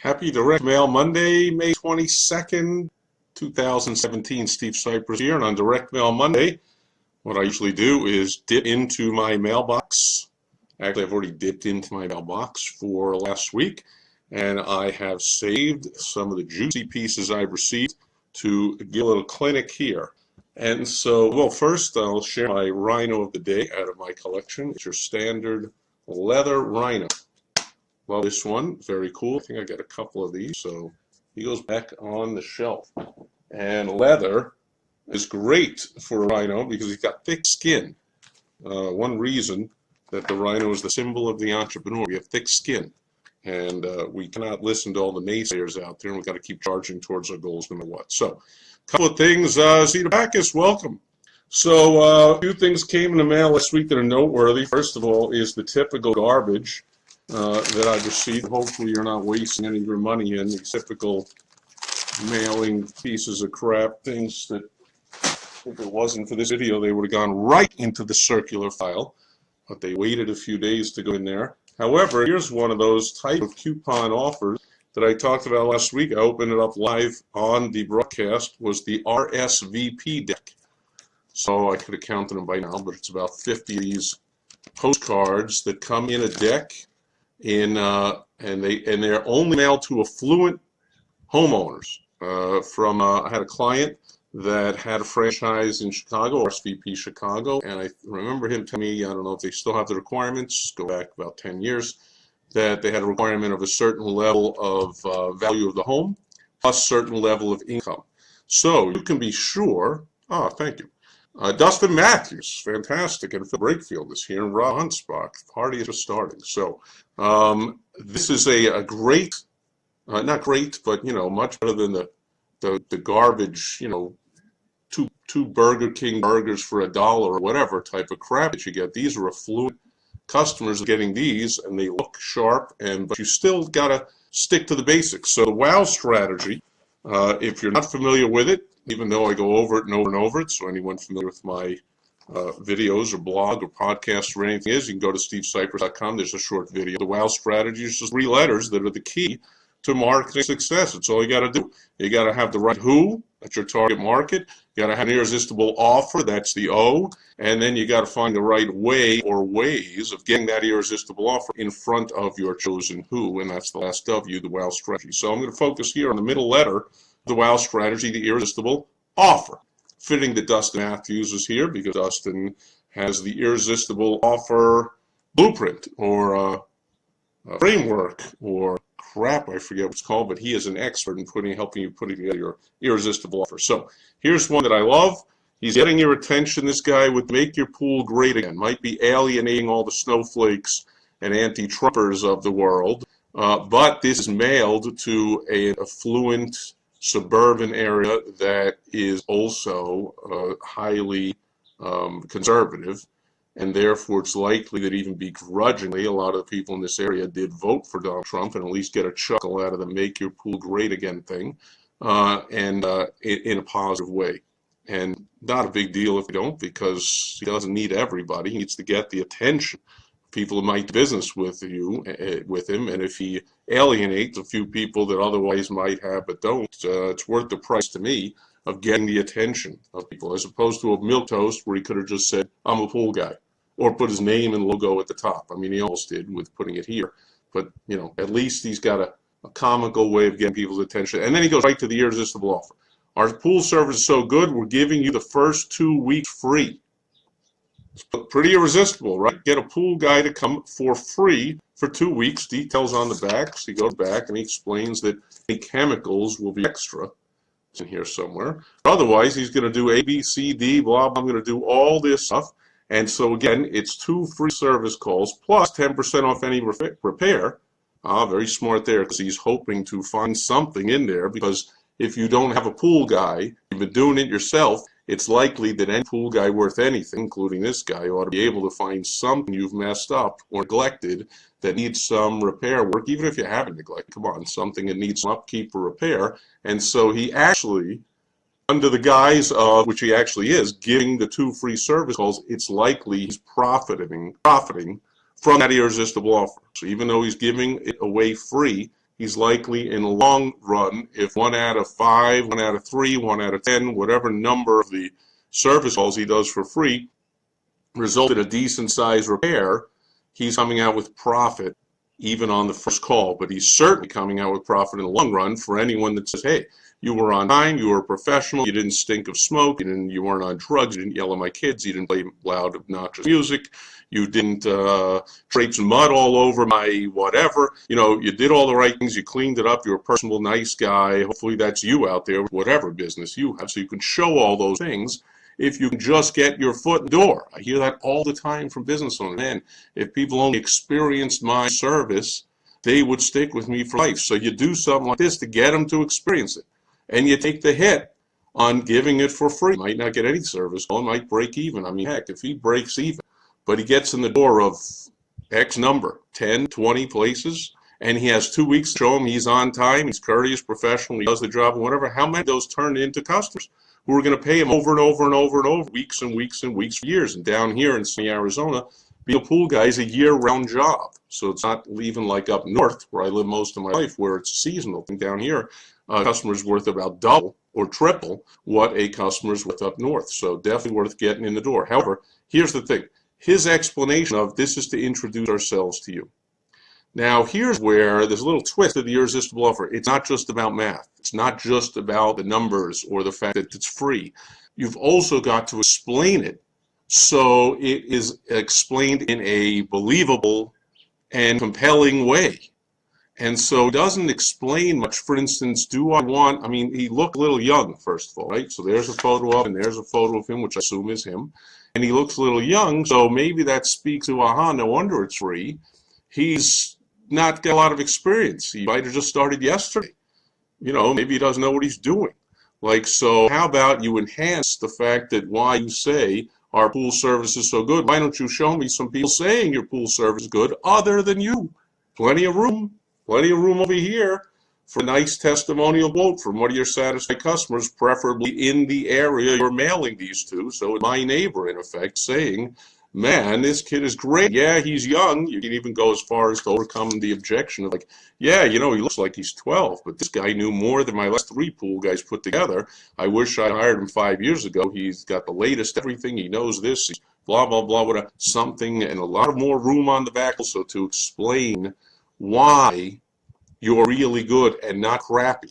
Happy Direct Mail Monday, May 22nd, 2017. Steve Sipress here, and on Direct Mail Monday, what I usually do is dip into my mailbox. Actually, I've already dipped into my mailbox for last week, and I have saved some of the juicy pieces I've received to give a little clinic here. And so, well, first I'll share my Rhino of the day out of my collection. It's your standard leather Rhino. Love this one, very cool. I think I got a couple of these, so he goes back on the shelf. And leather is great for a Rhino because he's got thick skin. One reason that the Rhino is the symbol of the entrepreneur. We have thick skin, and we cannot listen to all the naysayers out there, and we've got to keep charging towards our goals no matter what. So, a couple of things. Zita Backus, welcome. So, a few things came in the mail last week that are noteworthy. First of all is the typical garbage that I've received. Hopefully you're not wasting any of your money in these typical mailing pieces of crap, things that if it wasn't for this video they would have gone right into the circular file, but they waited a few days to go in there. However, here's one of those type of coupon offers that I talked about last week. I opened it up live on the broadcast, was the RSVP deck. So I could have counted them by now, but it's about 50 of these postcards that come in a deck. And they're only mailed to affluent homeowners. I had a client that had a franchise in Chicago, RSVP Chicago, and I remember him telling me, I don't know if they still have the requirements, go back about 10 years, that they had a requirement of a certain level of value of the home, plus a certain level of income. So you can be sure, thank you. Dustin Matthews, fantastic, and Phil Brakefield is here, and Rob Hunspach. The party is just starting. So this is a great, not great, but much better than the garbage, two Burger King burgers for $1 or whatever type of crap that you get. These are affluent customers getting these, and they look sharp, but you still gotta stick to the basics. So the WOW strategy, if you're not familiar with it, even though I go over it and over and over it, so anyone familiar with my videos or blog or podcast or anything is, you can go to stevesipress.com. There's a short video. The WOW strategy is just 3 letters that are the key to marketing success. That's all you got to do. You got to have the right who, that's your target market. You got to have an irresistible offer, that's the O, and then you got to find the right way or ways of getting that irresistible offer in front of your chosen who, and that's the last W, the WOW strategy. So I'm going to focus here on the middle letter, the WOW strategy, the irresistible offer. Fitting that Dustin Matthews is here because Dustin has the irresistible offer blueprint or framework or crap, I forget what it's called, but he is an expert in helping you put together your irresistible offer. So here's one that I love. He's getting your attention, this guy, with Make Your Pool Great Again. Might be alienating all the snowflakes and anti-Trumpers of the world, but this is mailed to an affluent suburban area that is also highly conservative, and therefore it's likely that even begrudgingly a lot of the people in this area did vote for Donald Trump and at least get a chuckle out of the Make Your Pool Great Again thing, in a positive way. And not a big deal if you don't, because he doesn't need everybody. He needs to get the attention of people who might do business with him, and if he alienates a few people that otherwise might have but don't, it's worth the price to me of getting the attention of people, as opposed to a milquetoast where he could have just said, I'm a pool guy, or put his name and logo at the top. I mean, he almost did with putting it here, but at least he's got a comical way of getting people's attention. And then he goes right to the irresistible offer. Our pool service is so good, we're giving you the first 2 weeks free. It's pretty irresistible, right? Get a pool guy to come for free for 2 weeks. Details on the back. So he goes back and he explains that any chemicals will be extra. It's in here somewhere. Otherwise, he's going to do A, B, C, D, blah, blah. I'm going to do all this stuff. And so, again, it's 2 free service calls plus 10% off any repair. Very smart there, because he's hoping to find something in there, because if you don't have a pool guy, you've been doing it yourself, it's likely that any pool guy worth anything, including this guy, ought to be able to find something you've messed up or neglected that needs some repair work, even if you haven't neglected. Come on, something that needs some upkeep or repair. And so he actually, under the guise of, which he actually is, giving the 2 free service calls, it's likely he's profiting from that irresistible offer. So even though he's giving it away free, he's likely in the long run, if 1 out of 5, 1 out of 3, 1 out of 10, whatever number of the service calls he does for free result in a decent size repair, he's coming out with profit even on the first call. But he's certainly coming out with profit in the long run for anyone that says, hey, you were on time, you were a professional, you didn't stink of smoke, you weren't on drugs, you didn't yell at my kids, you didn't play loud, obnoxious music, you didn't traipse mud all over my whatever. You know, you did all the right things, you cleaned it up, you're a personable, nice guy. Hopefully that's you out there, whatever business you have, so you can show all those things if you can just get your foot in the door. I hear that all the time from business owners. Man, if people only experienced my service, they would stick with me for life. So you do something like this to get them to experience it. And you take the hit on giving it for free. Might not get any service, or might break even. I mean, heck, if he breaks even, but he gets in the door of X number, 10, 20 places, and he has 2 weeks to show him he's on time, he's courteous, professional, he does the job, whatever, how many of those turn into customers who are going to pay him over and over and over and over, weeks and weeks and weeks for years? And down here in sunny Arizona, being a pool guy is a year-round job. So it's not even like up north, where I live most of my life, where it's a seasonal thing. Down here, a customer's worth about double or triple what a customer's worth up north. So definitely worth getting in the door. However, here's the thing. His explanation of this is to introduce ourselves to you. Now, here's where there's a little twist of the irresistible offer. It's not just about math. It's not just about the numbers or the fact that it's free. You've also got to explain it so it is explained in a believable and compelling way. And so it doesn't explain much. For instance, I mean, he looked a little young, first of all, right? So there's a photo of him, and there's a photo of him, which I assume is him. And he looks a little young, so maybe that speaks to, aha, no wonder it's free. He's not got a lot of experience. He might have just started yesterday. You know, maybe he doesn't know what he's doing. Like, so how about you enhance the fact that why you say our pool service is so good? Why don't you show me some people saying your pool service is good other than you? Plenty of room over here for a nice testimonial quote from one of your satisfied customers, preferably in the area you're mailing these to. So my neighbor, in effect, saying, man, this kid is great. Yeah, he's young. You can even go as far as to overcome the objection of like, yeah, you know, he looks like he's 12, but this guy knew more than my last 3 pool guys put together. I wish I hired him 5 years ago. He's got the latest everything. He knows this. He's blah, blah, blah, whatever, something, and a lot of more room on the back also to explain why you're really good and not crappy.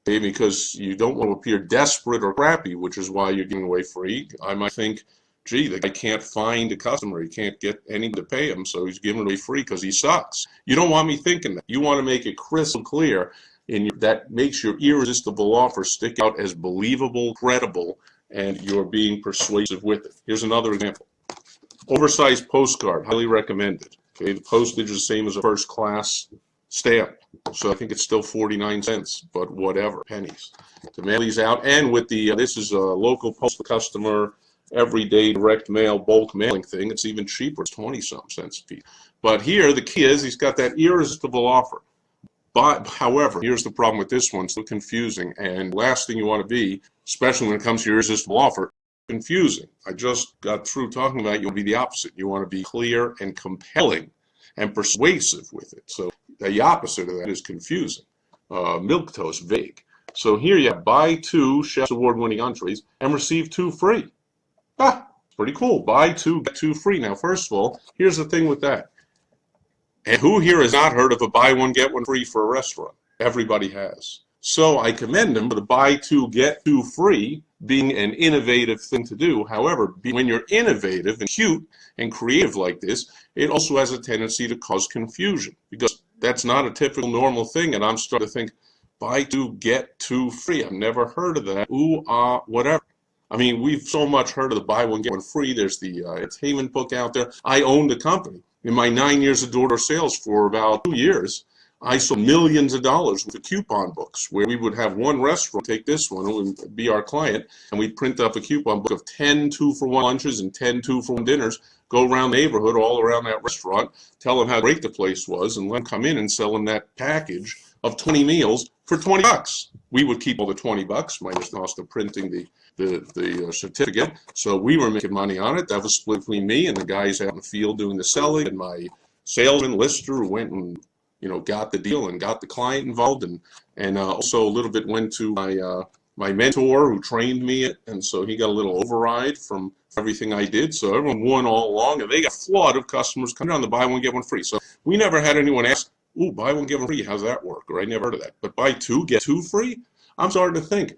Okay? Because you don't want to appear desperate or crappy, which is why you're giving away free. I might think, gee, the guy can't find a customer. He can't get anyone to pay him, so he's giving away free because he sucks. You don't want me thinking that. You want to make it crystal clear, that makes your irresistible offer stick out as believable, credible, and you're being persuasive with it. Here's another example. Oversized postcard, highly recommended. Okay, the postage is the same as a first class stamp. So I think it's still 49 cents, but whatever, pennies. To mail these out, and with the, this is a local postal customer, everyday direct mail, bulk mailing thing. It's even cheaper. It's 20-something cents a piece. But here, the key is he's got that irresistible offer. But, however, here's the problem with this one. It's so confusing. And last thing you want to be, especially when it comes to your irresistible offer, confusing. I just got through talking about you want to be the opposite. You want to be clear and compelling and persuasive with it. So the opposite of that is confusing. Milquetoast, vague. So here you have buy 2 Chef's Award-winning entrees and receive 2 free. Ah, pretty cool. Buy 2, get 2 free. Now, first of all, here's the thing with that. And who here has not heard of a buy 1, get 1 free for a restaurant? Everybody has. So I commend them for the buy 2, get 2 free being an innovative thing to do. However, when you're innovative and cute and creative like this, it also has a tendency to cause confusion because that's not a typical normal thing. And I'm starting to think, buy 2, get 2 free. I've never heard of that. Ooh, whatever. I mean, we've so much heard of the buy 1, get 1 free. There's the entertainment book out there. I owned the company. In my 9 years of door-to-door sales for about 2 years, I sold millions of dollars with the coupon books where we would have one restaurant take this one, it would be our client, and we'd print up a coupon book of 10 2-for-1 lunches and 10 2-for-1 dinners, go around the neighborhood all around that restaurant, tell them how great the place was, and let them come in and sell them that package of 20 meals for $20. We would keep all the $20 minus the cost of printing the certificate. So we were making money on it. That was split between me and the guys out in the field doing the selling, and my salesman Lister who went and got the deal and got the client involved, and also a little bit went to my mentor who trained me, and so he got a little override from everything I did. So everyone won all along, and they got a flood of customers coming on the buy one get one free. So we never had anyone ask, "Ooh, buy one get one free, how's that work?" Or I never heard of that. But buy two get two free, I'm starting to think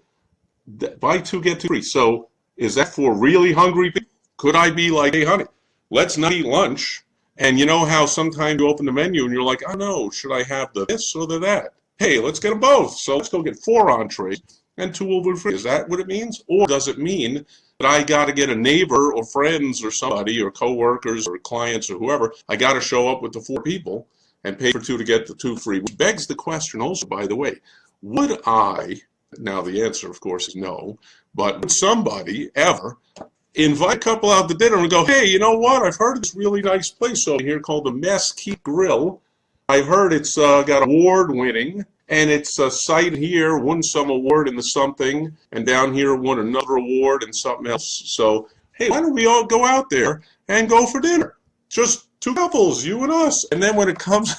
that buy two get two free. So is that for really hungry people? Could I be like, "Hey, honey, let's not eat lunch"? And you know how sometimes you open the menu and you're like, "Oh no, should I have the this or the that?" Hey, let's get them both. So let's go get 4 entrees and 2 will be free. Is that what it means? Or does it mean that I got to get a neighbor or friends or somebody or coworkers or clients or whoever, I got to show up with the 4 people and pay for 2 to get the 2 free? Which begs the question also, by the way, would I, now the answer of course is no, but would somebody ever invite a couple out to dinner and go, "Hey, you know what? I've heard of this really nice place over here called the Mesquite Grill. I've heard it's got award-winning, and it's a site here won some award in the something, and down here won another award and something else. So, hey, why don't we all go out there and go for dinner? Just 2 couples, you and us." And then when it comes,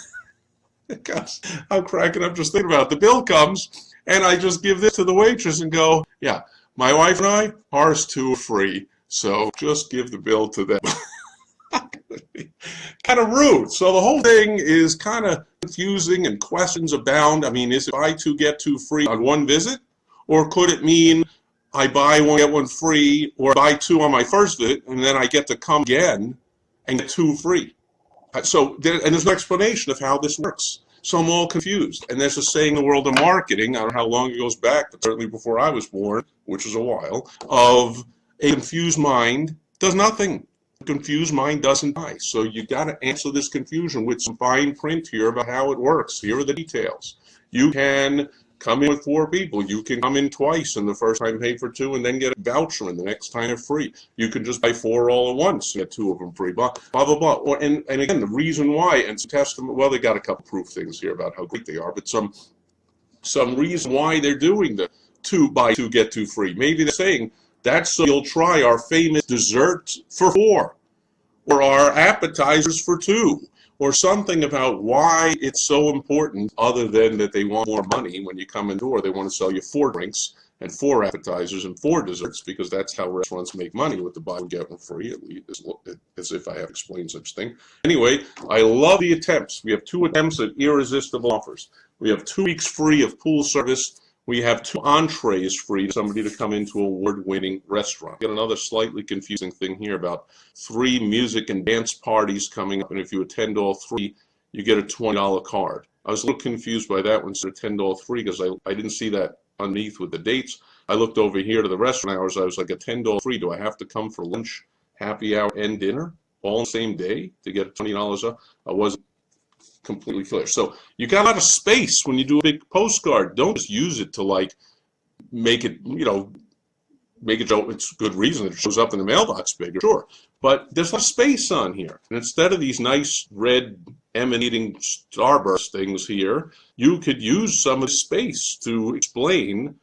I'm cracking up just thinking about it. The bill comes, and I just give this to the waitress and go, "Yeah, my wife and I, ours 2 are free. So just give the bill to them." Kind of rude. So the whole thing is kind of confusing and questions abound. I mean, is it buy 2 get 2 free on one visit? Or could it mean I buy 1 get 1 free, or buy 2 on my first visit and then I get to come again and get 2 free? So there's no explanation of how this works. So I'm all confused. And there's a saying in the world of marketing, I don't know how long it goes back, but certainly before I was born, which is a while, of a confused mind does nothing. A confused mind doesn't die. So you got to answer this confusion with some fine print here about how it works. Here are the details. You can come in with 4 people. You can come in twice, and the first time pay for 2 and then get a voucher, and the next time they're free. You can just buy 4 all at once and get 2 of them free, blah, blah, blah, blah. Or, and again, the reason why, and some testament, well, they got a couple proof things here about how great they are, but some reason why they're doing the 2 buy 2 get 2 free. Maybe they're saying, that's so you'll try our famous dessert for 4, or our appetizers for 2, or something about why it's so important, other than that they want more money when you come in the door. They want to sell you 4 drinks and 4 appetizers and 4 desserts, because that's how restaurants make money, with the buy one get one free, at least, as if I have explained such thing. Anyway, I love the attempts. We have 2 attempts at irresistible offers. We have 2 weeks free of pool service. We have 2 entrees free to somebody to come into an award-winning restaurant. Got another slightly confusing thing here about 3 music and dance parties coming up, and if you attend all 3, you get a $20 card. I was a little confused by that one, so attend all 3, because I didn't see that underneath with the dates. I looked over here to the restaurant hours. I was like, attend all 3. Do I have to come for lunch, happy hour, and dinner all on the same day to get $20 off? I wasn't completely clear. So you got a lot of space when you do a big postcard. Don't just use it to like make it, make it show. It's good reason it shows up in the mailbox bigger, sure. But there's a lot of space on here. And instead of these nice red emanating starburst things here, you could use some of the space to explain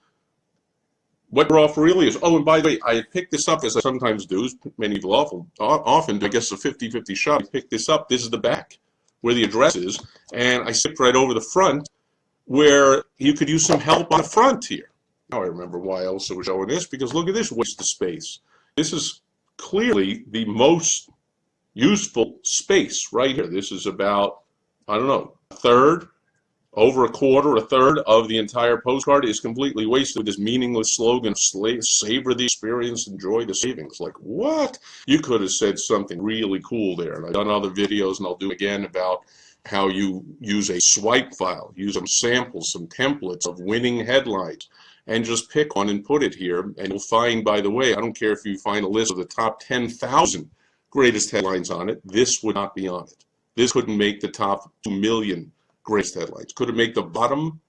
what your offer really is. Oh, and by the way, I picked this up, as I sometimes do, many people often do, I guess a 50-50 shot. I picked this up. This is the back, where the address is, and I skipped right over the front, where you could use some help on the front here. Now I remember why I also was showing this, because look at this waste of space. This is clearly the most useful space right here. This is about, I don't know, a third, over a quarter, a third of the entire postcard is completely wasted with this meaningless slogan, savor the experience, enjoy the savings. Like, what? You could have said something really cool there. And I've done other videos, and I'll do again, about how you use a swipe file, use some samples, some templates of winning headlines, and just pick one and put it here. And you'll find, by the way, I don't care if you find a list of the top 10,000 greatest headlines on it, this would not be on it. This couldn't make the top 2 million greatest headlines. Could it make the bottom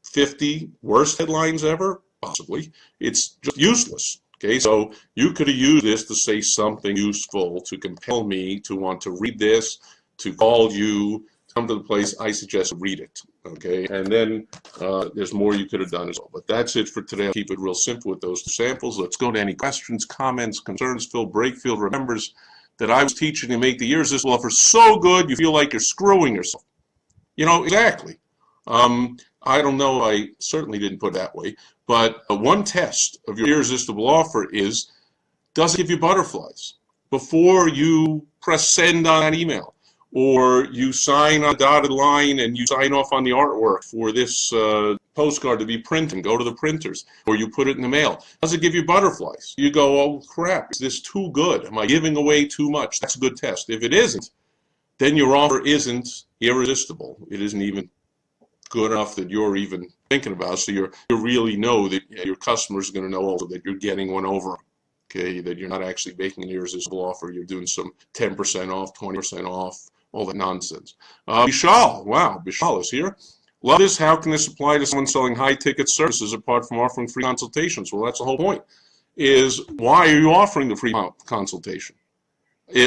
50 worst headlines ever? Possibly. It's just useless. Okay, so you could have used this to say something useful, to compel me to want to read this, to call you, come to the place. I suggest read it. Okay, and then there's more you could have done as well. But that's it for today. I'll keep it real simple with those 2 samples. Let's go to any questions, comments, concerns. Phil Brakefield remembers that I was teaching to make the Irresistible offer so good you feel like you're screwing yourself. Exactly. I don't know, I certainly didn't put it that way, but one test of your irresistible offer is, does it give you butterflies before you press send on that email, or you sign on a dotted line and you sign off on the artwork for this postcard to be printed and go to the printers, or you put it in the mail? Does it give you butterflies? You go, oh crap, is this too good? Am I giving away too much? That's a good test. If it isn't, then your offer isn't irresistible. It isn't even good enough that you're even thinking about. So you really know that your customer's going to know also that you're getting one over. Okay, that you're not actually making an irresistible offer. You're doing some 10% off, 20% off, all that nonsense. Vishal, wow, Vishal is here. Love this. How can this apply to someone selling high-ticket services apart from offering free consultations? Well, that's the whole point. Is why are you offering the free consultation?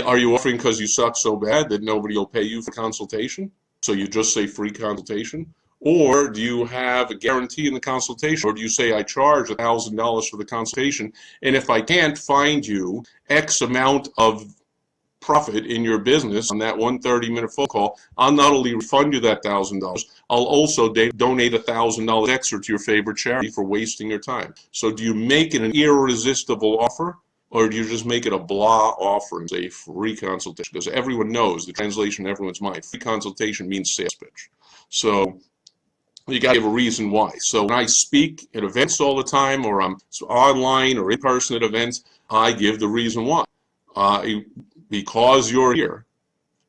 Are you offering because you suck so bad that nobody will pay you for consultation? So you just say free consultation? Or do you have a guarantee in the consultation? Or do you say, I charge $1,000 for the consultation, and if I can't find you X amount of profit in your business on that 130-minute phone call, I'll not only refund you that $1,000, I'll also donate $1,000 extra to your favorite charity for wasting your time. So do you make it an irresistible offer, or do you just make it a blah offer and say free consultation? Because everyone knows, the translation in everyone's mind, free consultation means sales pitch. So you got to give a reason why. So when I speak at events all the time, or I'm online or in person at events, I give the reason why. Because you're here,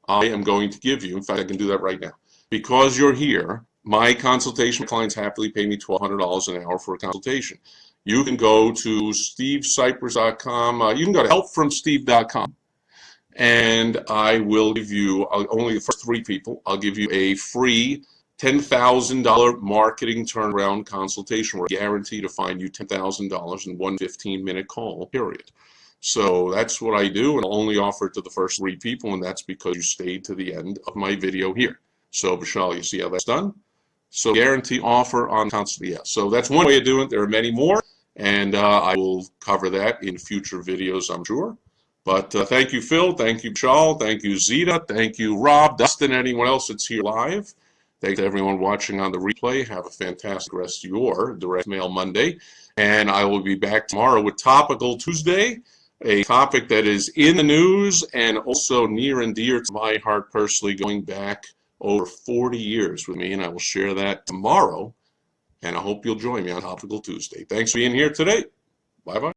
I am going to give you, in fact, I can do that right now. Because you're here, my consultation clients happily pay me $1,200 an hour for a consultation. You can go to stevesipress.com. You can go to helpfromsteve.com. And I will give you, only the first 3 people, I'll give you a free $10,000 marketing turnaround consultation where I guarantee to find you $10,000 in one 15-minute call, period. So that's what I do, and I'll only offer it to the first 3 people, and that's because you stayed to the end of my video here. So, Vishal, you see how that's done? So, guarantee offer on consultation. Yeah. So that's one way of doing it. There are many more, and I will cover that in future videos, I'm sure. But thank you, Phil. Thank you, Vishal. Thank you, Zita. Thank you, Rob, Dustin, anyone else that's here live. Thanks to everyone watching on the replay. Have a fantastic rest of your Direct Mail Monday. And I will be back tomorrow with Topical Tuesday, a topic that is in the news and also near and dear to my heart personally, going back over 40 years with me. And I will share that tomorrow. And I hope you'll join me on Topical Tuesday. Thanks for being here today. Bye-bye.